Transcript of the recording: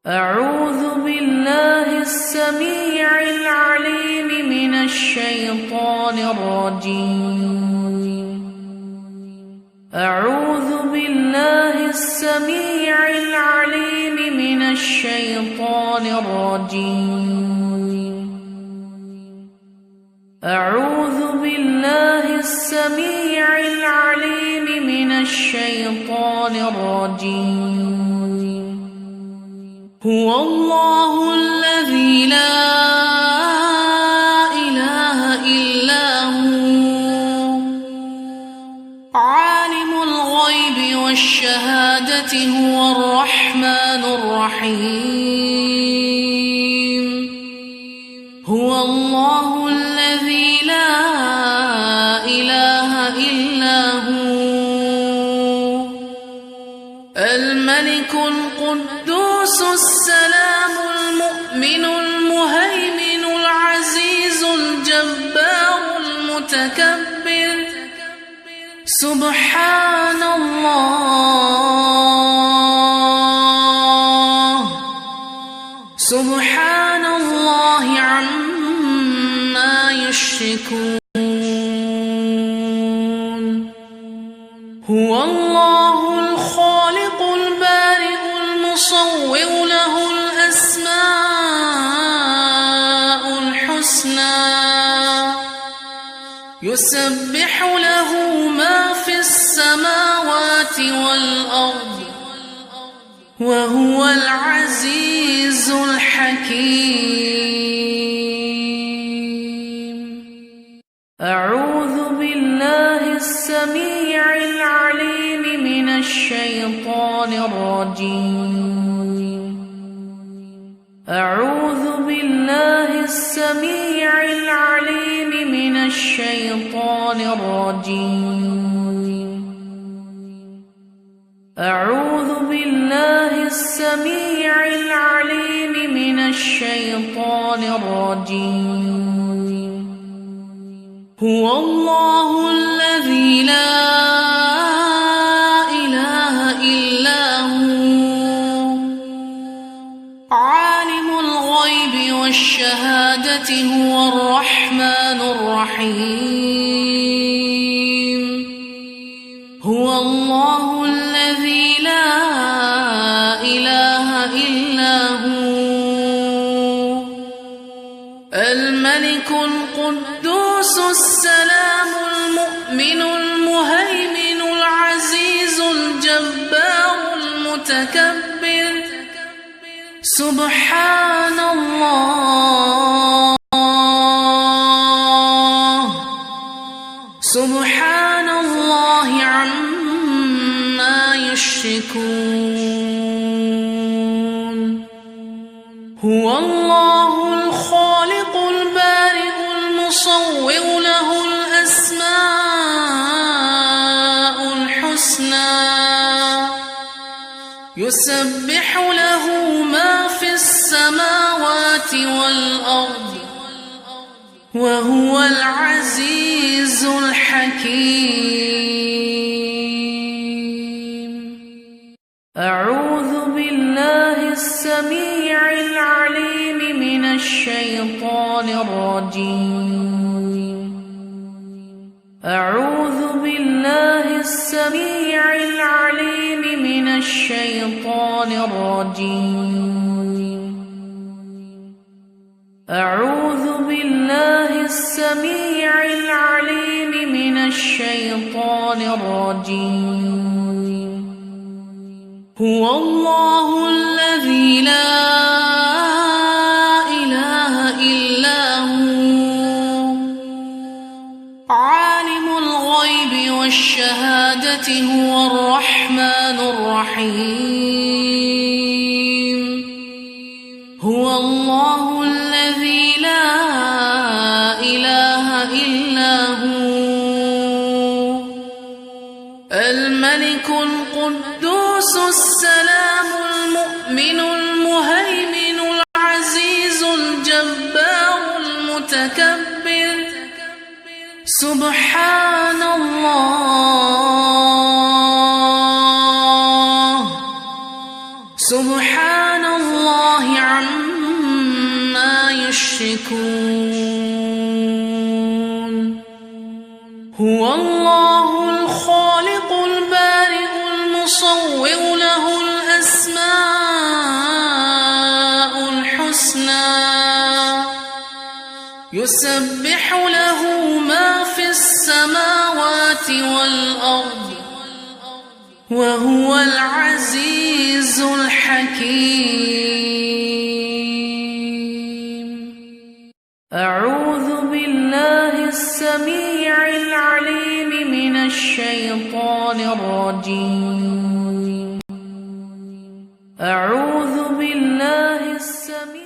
أعوذ بالله السميع العليم من الشيطان الرجيم. أعوذ بالله السميع العليم من الشيطان الرجيم. أعوذ بالله السميع العليم من الشيطان الرجيم. هو الله الذي لا إله إلا هو عالم الغيب والشهادة هو الرحمن الرحيم. هو الله الذي لا إله إلا هو الملك القدوس السلام المؤمن المهيمن العزيز الجبار المتكبر. سبحان الله سبحان الله عما يشركون. هو الله الخالق البارئ المصور له الأسماء الحسنى يسبح له ما في السماوات والأرض وهو العزيز الحكيم. أعوذ بالله السميع العليم من الشيطان الرجيم. أعوذ بالله السميع العليم من الشيطان الرجيم. أعوذ بالله السميع العليم من الشيطان الرجيم. هو الله الذي لا إله إلا هو عالم الغيب والشهادة هو الرحمن الرحيم. هو الله الذي لا إله إلا هو الملك القدوس السلام المؤمن المهيمن العزيز الجبار المتكبر. سبحان الله سبحان الله عما يشركون. هو الله الخالق البارئ المصور له الأسماء الحسنى يسبح له ما في السماوات والأرض وهو العزيز الحكيم. أعوذ بالله السميع العليم من الشيطان الرجيم. أعوذ بالله السميع العليم من الشيطان الرجيم. أعوذ بالله السميع العليم من الشيطان الرجيم. هو الله الذي لا إله إلا هو عالم الغيب والشهادة هو الرحمن الرحيم. هو الله الذي لا إله إلا هو الملك القدوس السلام المؤمن المهيمن العزيز الجبار المتكبر. سبحان الله سبحان الله يسبح له ما في السماوات والأرض وهو العزيز الحكيم. أعوذ بالله السميع العليم من الشيطان الرجيم. أعوذ بالله السميع